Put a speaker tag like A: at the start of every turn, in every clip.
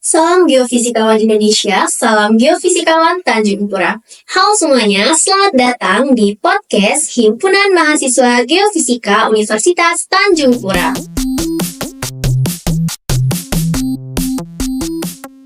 A: Salam Geofisikawan Indonesia, salam Geofisikawan Tanjung Pura. Halo semuanya, selamat datang di podcast Himpunan Mahasiswa Geofisika Universitas Tanjung Pura.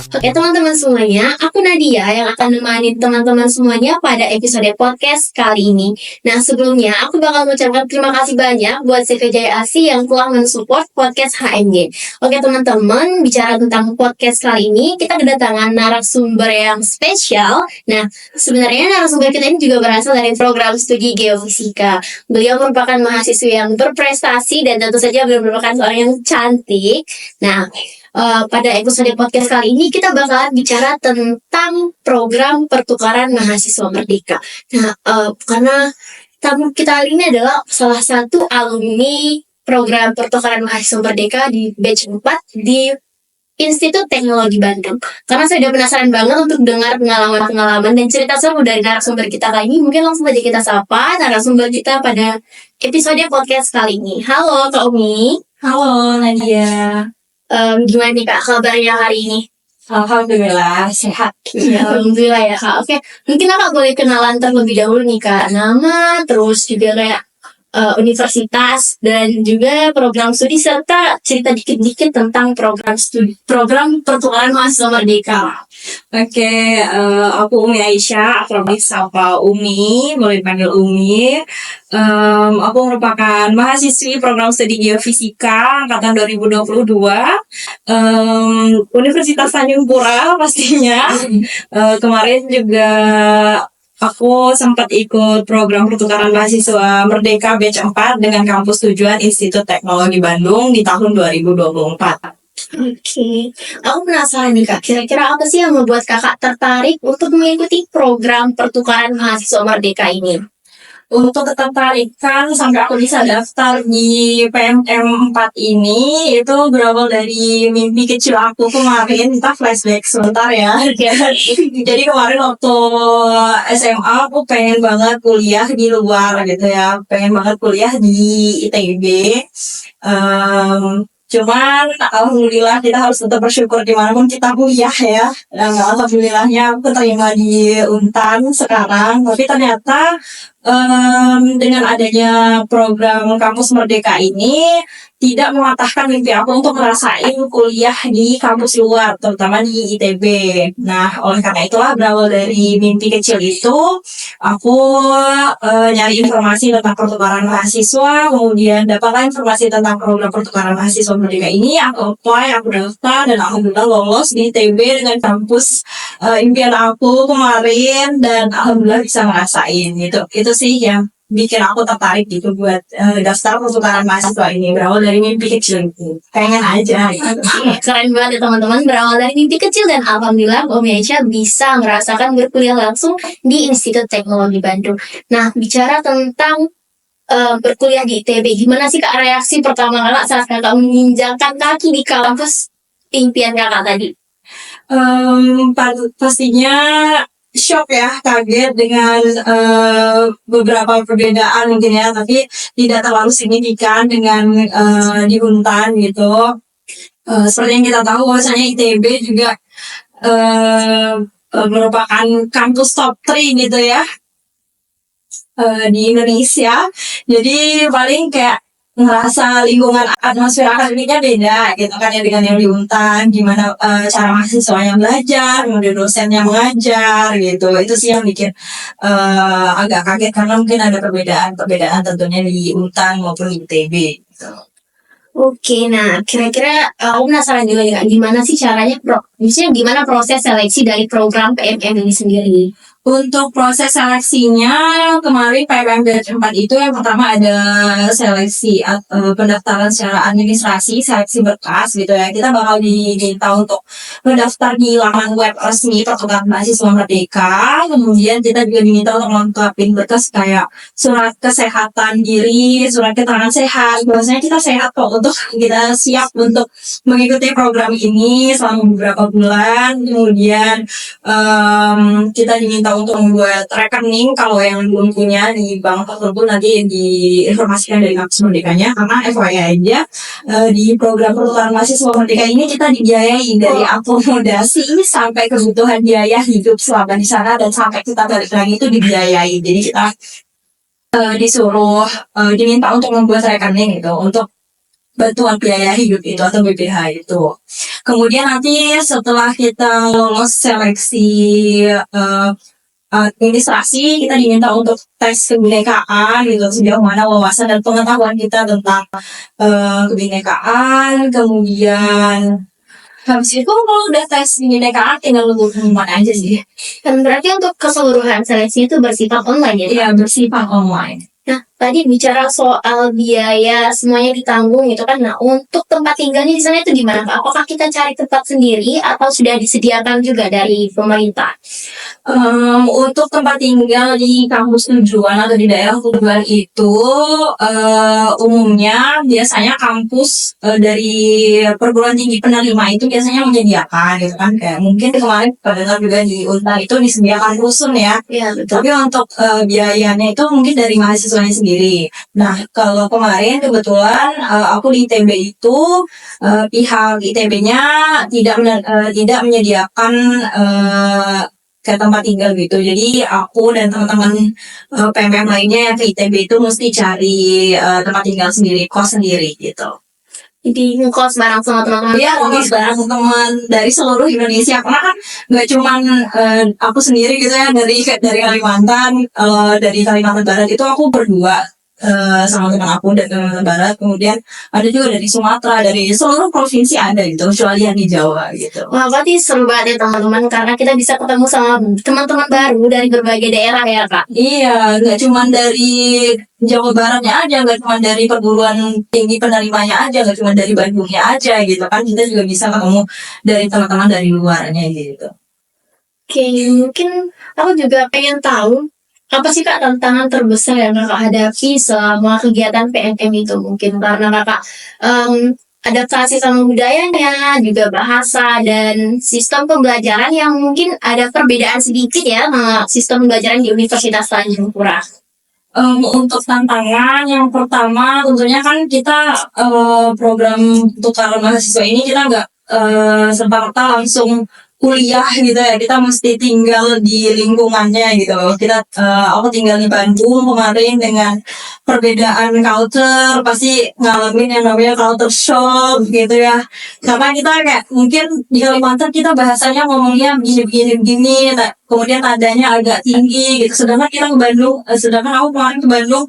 A: Oke teman-teman semuanya, aku Nadia yang akan menemani teman-teman semuanya pada episode podcast kali ini. Nah sebelumnya, aku bakal mengucapkan terima kasih banyak buat CV Jaya Asi yang telah mensupport podcast HMG. Oke teman-teman, bicara tentang podcast kali ini, kita kedatangan narasumber yang spesial. Nah, sebenarnya narasumber kita ini juga berasal dari program studi Geofisika. Beliau merupakan mahasiswa yang berprestasi dan tentu saja beliau merupakan seorang yang cantik. Nah, pada episode podcast kali ini kita bakalan bicara tentang program pertukaran mahasiswa merdeka. Nah, karena tamu kita kali ini adalah salah satu alumni program pertukaran mahasiswa merdeka di batch 4 di Institut Teknologi Bandung. Karena saya udah penasaran banget untuk dengar pengalaman-pengalaman dan cerita seru dari narasumber kita kali ini. Mungkin langsung aja kita sapa narasumber kita pada episode podcast kali ini. Halo Kak Umi.
B: Halo Nadia.
A: Gimana nih Kak kabarnya hari ini?
B: Alhamdulillah sehat.
A: Ya, alhamdulillah ya Kak. Oke, mungkin Kakak boleh kenalan terlebih dahulu nih Kak. Nama, terus juga kayak universitas dan juga program studi serta cerita dikit-dikit tentang program pertukaran mahasiswa merdeka.
B: Oke, aku Umi Aisyah, akrab disapa Umi, boleh dipanggil Umi. Aku merupakan mahasiswi program studi Geofisika angkatan 2022, Universitas Tanjung Pura pastinya. Kemarin juga aku sempat ikut program pertukaran mahasiswa Merdeka batch 4 dengan kampus tujuan Institut Teknologi Bandung di tahun 2024.
A: Oke, aku penasaran nih Kak, kira-kira apa sih yang membuat Kakak tertarik untuk mengikuti program pertukaran mahasiswa merdeka ini?
B: Untuk ketertarikan sampai aku bisa daftar di PMM 4 ini itu berawal dari mimpi kecil aku kemarin. Kita flashback sebentar ya. Jadi kemarin waktu SMA aku pengen banget kuliah di luar gitu ya, pengen banget kuliah di ITB. Cuman alhamdulillah kita harus tetap bersyukur dimanapun kita kuliah ya. Dan alhamdulillahnya aku keterima di Untan sekarang. Tapi ternyata dengan adanya program Kampus Merdeka ini tidak mematahkan mimpi aku untuk ngerasain kuliah di kampus luar, terutama di ITB. Nah, oleh karena itulah berawal dari mimpi kecil itu, aku nyari informasi tentang pertukaran mahasiswa, kemudian dapatlah informasi tentang program pertukaran mahasiswa merdeka ini, aku apply, aku daftar, dan alhamdulillah lolos di ITB dengan kampus impian aku kemarin, dan alhamdulillah bisa ngerasain gitu. Itu sih yang bikin aku tertarik gitu buat daftar pertukaran mahasiswa ini, berawal dari mimpi kecil itu, pengen aja gitu.
A: Keren banget ya teman-teman, berawal dari mimpi kecil dan alhamdulillah Umi Aisyah bisa merasakan berkuliah langsung di Institut Teknologi Bandung. Nah, bicara tentang berkuliah di ITB, gimana sih Kak reaksi pertama Kakak saat Kakak menginjakan kaki di kampus impian Kakak tadi?
B: Pastinya shock ya, kaget dengan beberapa perbedaan mungkin ya, tapi tidak terlalu signifikan dengan di Untan gitu. Seperti yang kita tahu bahwasanya ITB juga merupakan kampus top 3 gitu ya di Indonesia. Jadi paling kayak ngerasa lingkungan atmosfer akademiknya beda gitu kan ya dengan yang di Untan, gimana cara mahasiswanya belajar, kemudian dosennya mengajar gitu. Itu sih yang bikin agak kaget karena mungkin ada perbedaan tentunya di Untan maupun di ITB gitu.
A: Oke, nah kira-kira aku penasaran juga ya, gimana sih caranya, misalnya gimana proses seleksi dari program PMM ini sendiri?
B: Untuk proses seleksinya kemarin PMM batch 4 itu yang pertama ada seleksi pendaftaran secara administrasi, seleksi berkas gitu ya. Kita bakal diminta untuk mendaftar di laman web resmi Pertukaran Mahasiswa Merdeka. Kemudian kita juga diminta untuk melengkapi berkas kayak surat kesehatan diri, surat keterangan sehat. Biasanya kita sehat kok, untuk kita siap untuk mengikuti program ini selama beberapa bulan. Kemudian kita diminta untuk membuat rekening kalau yang belum punya di bank tersebut nanti diinformasikan dari kampus Merdekanya, karena FYI aja di program pertukaran mahasiswa Merdeka ini kita dibiayai dari akomodasi sampai kebutuhan biaya hidup selama di sana, dan sampai kita balik lagi itu dibiayai. Jadi kita disuruh diminta untuk membuat rekening gitu untuk bantuan biaya hidup itu atau BPH itu. Kemudian nanti setelah kita lolos seleksi administrasi, kita diminta untuk tes kebinekaan gitu, sejauh mana wawasan dan pengetahuan kita tentang kebinekaan. Kemudian habis itu kalau udah tes kebinekaan tinggal nunggu pengumuman aja sih.
A: Dan berarti untuk keseluruhan seleksi itu bersifat online ya?
B: Iya, bersifat online.
A: Nah, tadi bicara soal biaya semuanya ditanggung gitu kan. Nah, untuk tempat tinggalnya di sana itu gimana, Kak? Apakah kita cari tempat sendiri atau sudah disediakan juga dari pemerintah?
B: Untuk tempat tinggal di kampus tujuan atau di daerah tujuan itu umumnya biasanya kampus dari perguruan tinggi penerima itu biasanya menyediakan gitu kan, kayak mungkin kemarin pada juga di Untar itu disediakan rusun ya.
A: Iya, betul.
B: Tapi untuk biayanya itu mungkin dari mahasiswanya sendiri. Nah, kalau kemarin kebetulan aku di ITB itu pihak ITB-nya tidak menyediakan ke tempat tinggal gitu. Jadi aku dan teman-teman PMM lainnya yang ke ITB itu mesti cari tempat tinggal sendiri, kos sendiri gitu.
A: Jadi ngekos bareng sama teman-teman.
B: Iya, ngekos bareng teman dari seluruh Indonesia. Karena kan nggak cuman aku sendiri gitu ya, dari Kalimantan, dari Kalimantan Barat itu aku berdua sama teman aku dari Kalimantan Barat. Kemudian ada juga dari Sumatera, dari seluruh provinsi ada gitu, kecuali yang di Jawa gitu.
A: Wah, berarti seru banget ya teman-teman, karena kita bisa ketemu sama teman-teman baru dari berbagai daerah ya, Kak.
B: Iya, nggak cuma dari Jawa Baratnya aja, nggak cuma dari perguruan tinggi penerimanya aja, nggak cuma dari Bandungnya aja gitu kan. Kita juga bisa ketemu dari teman-teman dari luarnya gitu.
A: Oke, mungkin aku juga pengen tahu apa sih, Kak, tantangan terbesar yang Kakak hadapi selama kegiatan PMM itu? Mungkin karena Kakak adaptasi sama budayanya, juga bahasa, dan sistem pembelajaran yang mungkin ada perbedaan sedikit ya sama sistem pembelajaran di Universitas Tanjung Pura.
B: Untuk tantangan yang pertama tentunya kan kita program pertukaran mahasiswa ini kita nggak serta-merta langsung kuliah gitu ya, kita mesti tinggal di lingkungannya gitu. Aku tinggal di Bandung kemarin, dengan perbedaan culture pasti ngalamin yang namanya culture shock gitu ya. Karena kita kayak mungkin di Kalimantan kita bahasanya ngomongnya begini, kemudian nadanya agak tinggi gitu. Sedangkan aku kemarin ke Bandung,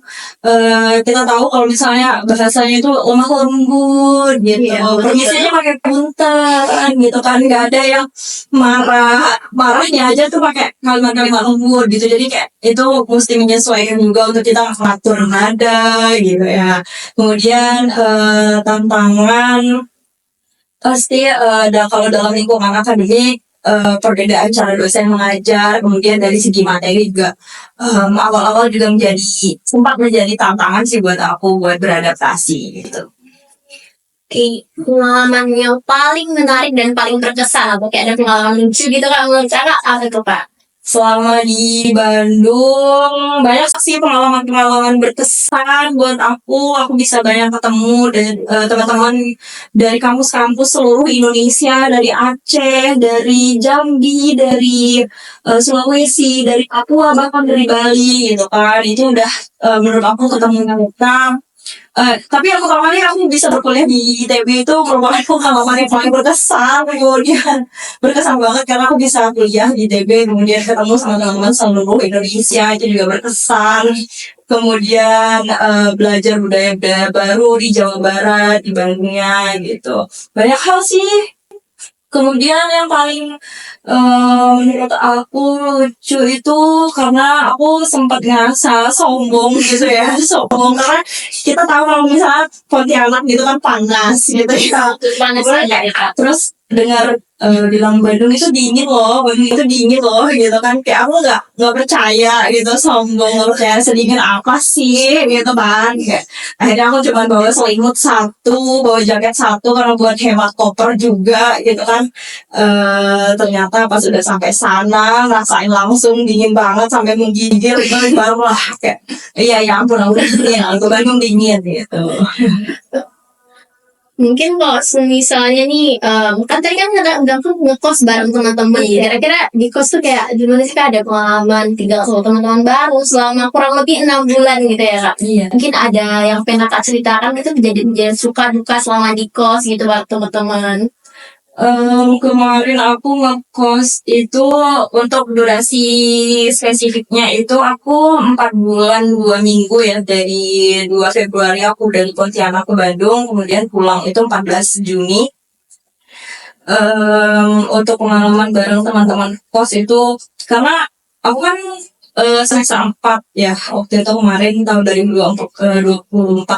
B: kita tahu kalau misalnya bahasanya itu lemah lembut gitu. Permisinya pakai punten gitu kan, nggak ada yang marahnya aja tuh pakai kalimat-kalimat lembut gitu. Jadi kayak itu mesti menyesuaikan juga untuk kita ngatur nada gitu ya. Kemudian tantangan pasti kalau dalam lingkungan akademik, perbedaan cara dosen mengajar, kemudian dari segi materi juga awal-awal juga sempat menjadi tantangan sih buat aku buat beradaptasi gitu.
A: Oke, pengalaman yang paling menarik dan paling berkesan, atau kayak ada pengalaman lucu gitu kan menurut Kakak, apa tuh, Pak?
B: Selama di Bandung banyak sih pengalaman-pengalaman berkesan buat aku. Aku bisa banyak ketemu dan teman-teman dari kampus-kampus seluruh Indonesia, dari Aceh, dari Jambi, dari Sulawesi, dari Papua, bahkan dari Bali gitu kan. Itu udah menurut aku ketemu mereka. Tapi yang pertama kali aku bisa berkuliah di ITB itu merupakan pengalaman yang paling berkesan. Kemudian berkesan banget karena aku bisa kuliah di ITB, kemudian ketemu sama teman-teman seluruh Indonesia, itu juga berkesan. Kemudian belajar budaya-budaya baru di Jawa Barat, di Bandungnya gitu. Banyak hal sih. Kemudian yang paling menurut aku lucu itu karena aku sempat ngerasa sombong gitu ya. Sombong karena kita tahu kalau misalnya Pontianak gitu kan panas gitu ya.
A: Panas aja ya, Kak.
B: Terus dengar bilang Bandung itu dingin loh, gitu kan, kayak aku nggak percaya gitu, sombong nggak percaya, sedingin apa sih gitu kan, kayak akhirnya aku cuma bawa selimut satu, bawa jaket satu karena buat hemat koper juga gitu kan. Ternyata pas udah sampai sana rasain langsung dingin banget sampai menggigil itu, baru lah kayak iya ya ampun aku dingin, aku Bandung dingin gitu.
A: Mungkin kalau misalnya nih, kan tadi kan udah ngekos bareng teman-teman.
B: Iya.
A: Kira-kira di kos tuh kayak gimana sih Kak? Ada pengalaman tinggal sama teman-teman baru selama kurang lebih 6 bulan gitu ya Kak?
B: Iya.
A: Mungkin ada yang pengen Kak ceritakan gitu kejadian suka duka selama di kos gitu bareng teman-teman.
B: Kemarin aku ngekos itu untuk durasi spesifiknya itu aku 4 bulan 2 minggu ya, dari 2 Februari aku dari Pontianak ke Bandung, kemudian pulang itu 14 Juni. Untuk pengalaman bareng teman-teman kos itu karena aku kan semester 4 ya waktu itu kemarin tahun 2024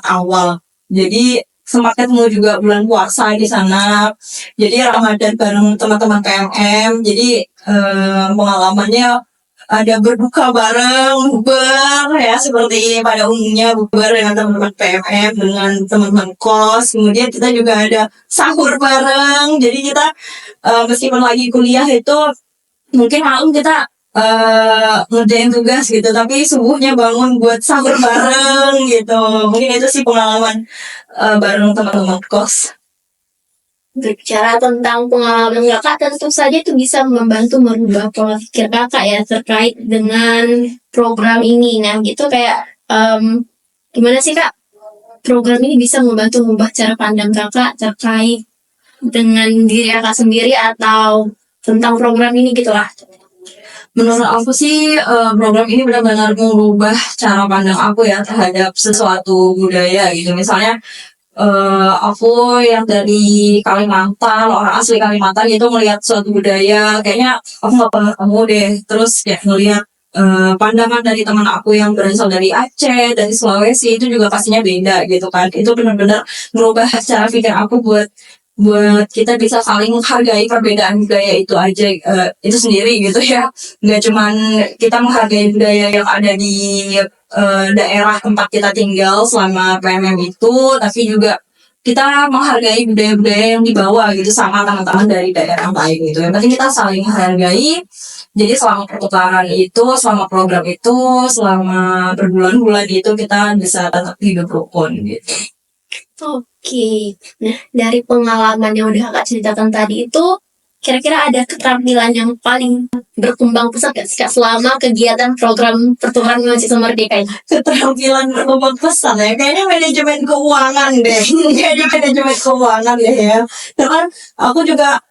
B: awal. Jadi sempat ketemu juga bulan puasa di sana. Jadi Ramadan bareng teman-teman PMM. Jadi pengalamannya ada berbuka bareng, bukber ya seperti pada umumnya, bukber dengan teman-teman PMM, dengan teman-teman kos. Kemudian kita juga ada sahur bareng. Jadi kita meskipun lagi kuliah itu mungkin malam kita ngerjain tugas gitu, tapi subuhnya bangun buat sahur bareng gitu. Mungkin itu sih pengalaman bareng teman-teman kos.
A: Berbicara tentang pengalaman Kakak, tentu saja itu bisa membantu merubah pola pikir Kakak ya terkait dengan program ini. Nah, gitu kayak gimana sih Kak? Program ini bisa membantu mengubah cara pandang Kakak terkait dengan diri Kakak sendiri atau tentang program ini gitu lah.
B: Menurut aku sih program ini benar-benar mengubah cara pandang aku ya terhadap sesuatu budaya gitu. Misalnya aku yang dari Kalimantan, orang asli Kalimantan gitu, melihat suatu budaya kayaknya aku nggak pernah ketemu deh. Terus kayak ngelihat pandangan dari teman aku yang berasal dari Aceh, dari Sulawesi itu juga pastinya beda gitu kan. Itu benar-benar merubah cara pikir aku buat kita bisa saling menghargai perbedaan budaya itu aja, itu sendiri gitu ya. Nggak cuman kita menghargai budaya yang ada di daerah tempat kita tinggal selama PMM itu, tapi juga kita menghargai budaya-budaya yang dibawa gitu sama teman-teman dari daerah lain gitu. Yang penting kita saling menghargai. Jadi selama pertukaran itu, selama program itu, selama berbulan-bulan itu kita bisa tetap hidup rukun gitu.
A: Oke. Nah, dari pengalaman yang udah Kakak ceritakan tadi itu, kira-kira ada keterampilan yang paling berkembang pesat gak sih Kak selama kegiatan program pertukaran mahasiswa merdeka ini?
B: Keterampilan berkembang pesat ya, kayaknya manajemen keuangan deh. Kayaknya manajemen keuangan deh ya. Karena aku juga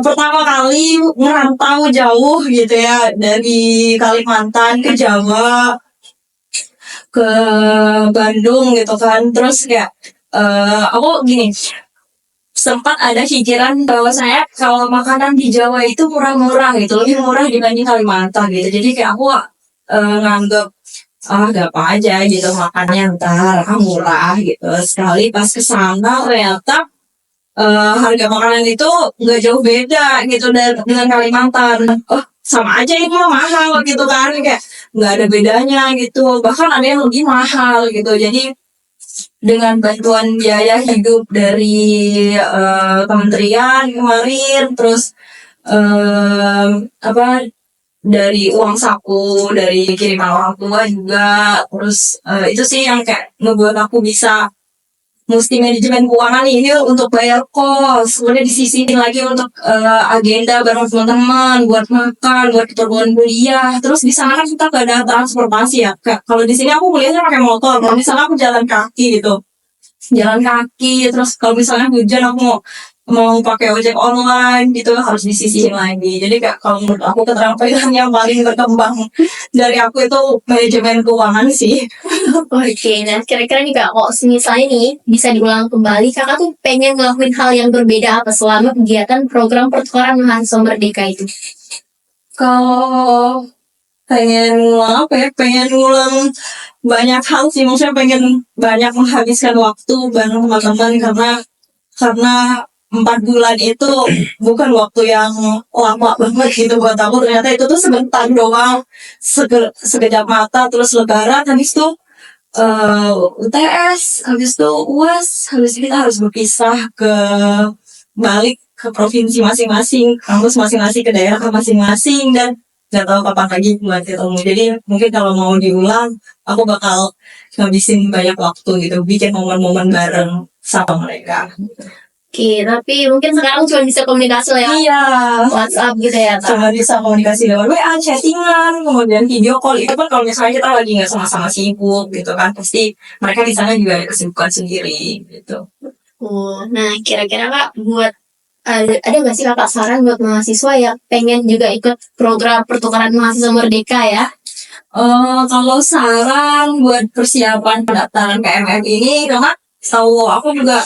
B: pertama kali merantau jauh gitu ya, dari Kalimantan ke Jawa, ke Bandung gitu kan. Terus kayak aku gini, sempat ada pikiran bahwa saya kalau makanan di Jawa itu murah-murah gitu, lebih murah dibanding Kalimantan gitu. Jadi kayak aku nganggep gampang aja gitu makannya, ntar murah gitu. Sekali pas kesana ternyata harga makanan itu nggak jauh beda gitu dengan Kalimantan. Oh sama aja ini mah mahal gitu kan, kayak nggak ada bedanya gitu, bahkan ada yang lebih mahal gitu. Jadi dengan bantuan biaya hidup dari kementerian kemarin, terus apa dari uang saku, dari kiriman orang tua juga, terus itu sih yang kayak ngebuat aku bisa mesti manajemen keuangan ini untuk bayar kos, kemudian disisihin lagi untuk agenda bareng teman-teman, buat makan, buat keperluan kuliah. Terus di sana kan kita gak ada transportasi ya. Kayak kalau di sini aku kuliahnya pakai motor, kalau di sana aku jalan kaki gitu. Jalan kaki, terus kalau misalnya hujan aku mau pakai ojek online gitu harus disisihin lagi. Jadi kayak kalau menurut aku keterampilan yang paling berkembang dari aku itu manajemen keuangan sih.
A: Oke, nah kira-kira nih Kak, kok misalnya nih bisa diulang kembali, Kakak tuh pengen ngelakuin hal yang berbeda apa selama kegiatan program pertukaran mahasiswa merdeka itu?
B: Kalau pengen ngulang apa ya, pengen ngulang banyak hal sih, maksudnya pengen banyak menghabiskan waktu bareng teman-teman, karena 4 bulan itu bukan waktu yang lama banget gitu buat aku. Ternyata itu tuh sebentar doang, sekejap mata. Terus lebaran, habis itu UTS, habis itu UAS, habis itu kita harus berpisah balik ke provinsi masing-masing, kampus masing-masing, ke daerah masing-masing, dan nggak tahu kapan lagi buat ketemu. Jadi mungkin kalau mau diulang, aku bakal ngabisin banyak waktu gitu, bikin momen-momen bareng sama mereka.
A: Oke, tapi mungkin sekarang cuma bisa komunikasi lewat
B: Iya,
A: WhatsApp gitu ya, Kak?
B: cuma bisa komunikasi lewat WA, chattingan, kemudian video call. Itu pun kalau misalnya kita lagi nggak sama-sama sibuk gitu kan, pasti mereka di sana juga ada kesibukan sendiri gitu.
A: Nah, kira-kira Kak, buat ada nggak sih Kakak saran buat mahasiswa yang pengen juga ikut program pertukaran mahasiswa Merdeka ya?
B: Kalau saran buat persiapan pendaftaran KMM ini, karena tahu aku juga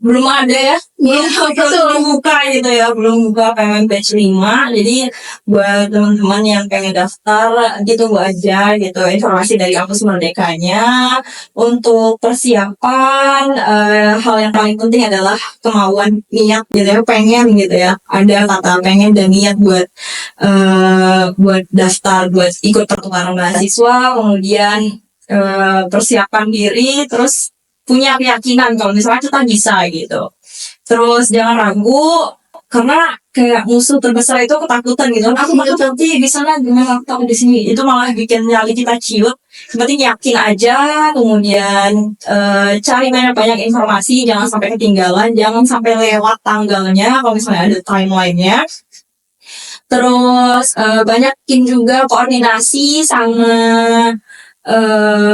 B: belum ada ya, belum buka gitu ya, belum buka KMM batch 5. Jadi buat teman-teman yang pengen daftar, ditunggu aja gitu informasi dari kampus Merdekanya. Untuk persiapan, hal yang paling penting adalah kemauan, niat gitu ya, pengen gitu ya. Ada kata pengen dan niat buat daftar, buat ikut pertukaran mahasiswa, kemudian persiapan diri, terus punya keyakinan kalau misalnya kita bisa gitu. Terus jangan ragu, karena kayak musuh terbesar itu ketakutan gitu. Aku bakal nanti di sana gimana, aku takut di sini. Itu malah bikin nyali kita ciut. Yang penting yakin aja, kemudian cari banyak-banyak informasi, jangan sampai ketinggalan, jangan sampai lewat tanggalnya kalau misalnya ada timelinenya. Terus banyakin juga koordinasi sama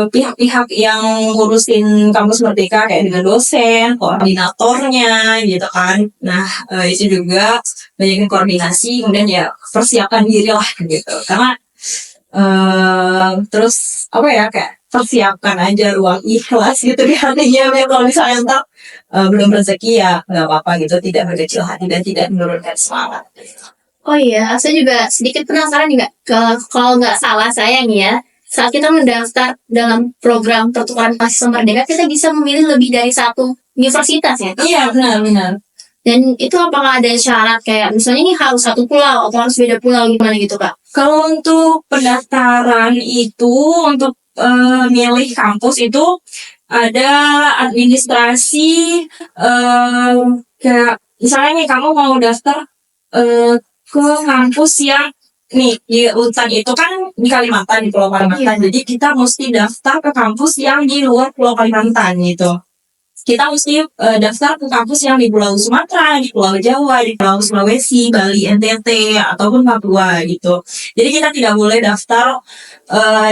B: pihak-pihak yang ngurusin kampus Merdeka, kayak dengan dosen, koordinatornya gitu kan. Nah, itu juga banyakin koordinasi, kemudian ya persiapan diri lah gitu. Karena terus apa ya, kayak persiapkan aja ruang ikhlas gitu di hatinya, biar kalau misalnya ntar belum rezeki ya nggak apa-apa gitu, tidak berkecil hati dan tidak menurunkan semangat.
A: Oh iya, saya juga sedikit penasaran nih Kak. Kalau nggak salah saya nih ya, saat kita mendaftar dalam program pertukaran mahasiswa Merdeka, kita bisa memilih lebih dari satu universitas ya?
B: Iya, benar-benar.
A: Dan itu apakah ada syarat kayak misalnya ini harus satu pulau atau harus beda pulau gimana gitu Kak?
B: Kalau untuk pendaftaran itu, untuk milih kampus itu ada administrasi, kayak misalnya nih kamu mau daftar ke kampus yang nih di Untan itu kan di Kalimantan, di Pulau Kalimantan. Jadi kita mesti daftar ke kampus yang di luar Pulau Kalimantan gitu. Kita mesti daftar ke kampus yang di Pulau Sumatera, di Pulau Jawa, di Pulau Sulawesi, Bali, NTT, ataupun Papua gitu. Jadi kita tidak boleh daftar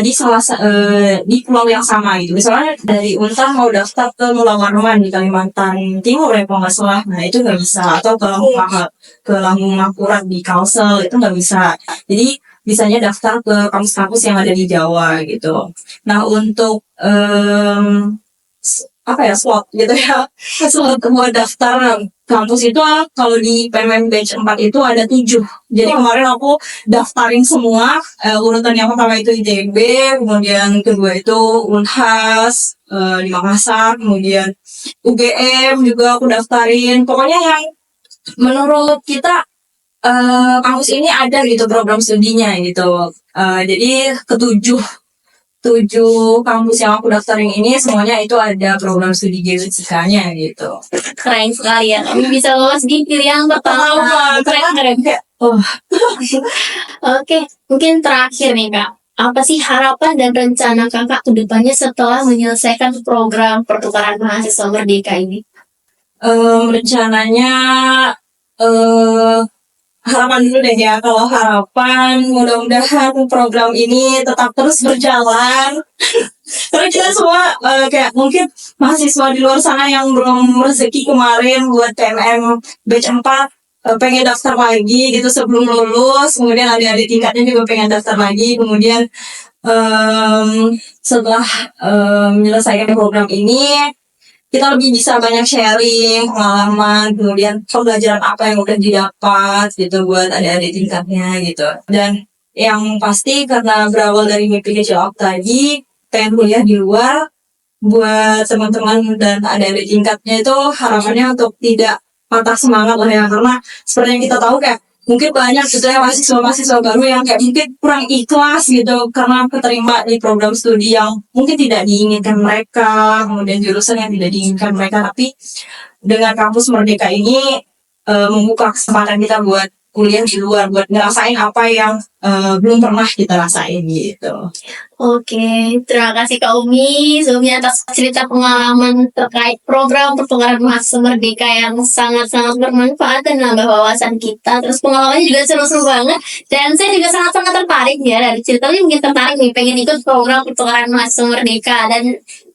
B: di pulau yang sama gitu. Misalnya dari Untan mau daftar ke Pulau Warman di Kalimantan Timur ya kalau nggak salah, nah itu nggak bisa. Atau ke Lampung Makurat di Kalsel, itu nggak bisa. Jadi bisanya daftar ke kampus-kampus yang ada di Jawa gitu. Nah untuk slot gitu ya, slot buat daftar kampus itu kalau di PMM batch 4 itu ada 7. Jadi kemarin aku daftarin semua, urutan yang pertama itu ITB, kemudian kedua itu Unhas di Makassar, kemudian UGM juga aku daftarin. Pokoknya yang menurut kita kampus ini ada gitu program studinya gitu. Jadi ketujuh kampus yang aku daftarin ini semuanya itu ada program studi geofisikanya gitu.
A: Keren sekali ya, kami bisa lolos di pilihan pertama. Keren. Oke, mungkin terakhir nih Kak, apa sih harapan dan rencana Kakak ke depannya setelah menyelesaikan program pertukaran mahasiswa Merdeka ini?
B: Rencananya harapan dulu deh ya. Kalau harapan, mudah-mudahan program ini tetap terus berjalan. Karena kita semua kayak mungkin mahasiswa di luar sana yang belum rezeki kemarin buat PMM batch 4 pengen daftar lagi gitu sebelum lulus. Kemudian adik-adik tingkatnya juga pengen daftar lagi. Kemudian setelah menyelesaikan program ini, kita lebih bisa banyak sharing pengalaman, kemudian pembelajaran apa yang udah didapat gitu buat adik-adik tingkatnya gitu. Dan yang pasti karena berawal dari mimpi kecil aku tadi, pengen kuliah di luar, buat teman-teman dan adik-adik tingkatnya itu harapannya untuk tidak patah semangat lah ya, karena seperti yang kita tahu kayak mungkin banyak gitu ya mahasiswa-mahasiswa baru yang kayak mungkin kurang ikhlas gitu karena keterima di program studi yang mungkin tidak diinginkan mereka, kemudian jurusan yang tidak diinginkan mereka, tapi dengan kampus Merdeka ini membuka kesempatan kita buat kuliah di luar, buat ngerasain apa yang belum pernah kita rasain gitu.
A: Oke, terima kasih Kak Umi sebelumnya atas cerita pengalaman terkait program pertukaran mahasiswa Merdeka yang sangat-sangat bermanfaat dan nambah wawasan kita. Terus pengalamannya juga seru-seru banget. Dan saya juga sangat-sangat tertarik ya dari ceritanya, mungkin tertarik nih pengen ikut program pertukaran mahasiswa Merdeka, dan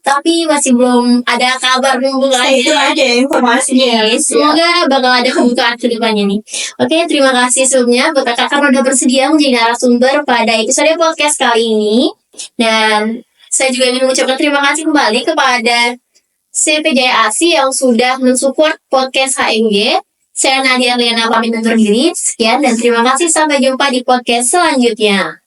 A: tapi masih belum ada kabar
B: Itu
A: pembukanya.
B: aja informasinya.
A: Iya, semoga bakal ada kebutuhan ke depannya nih. Oke, terima kasih sebelumnya buat kakak karena udah bersedia menjadi narasumber pada episode podcast kali ini. Dan saya juga ingin mengucapkan terima kasih kembali kepada CV Jaya Asi yang sudah mensupport podcast HMG. Saya Nadia Liana pamit undur diri. Sekian dan terima kasih. Sampai jumpa di podcast selanjutnya.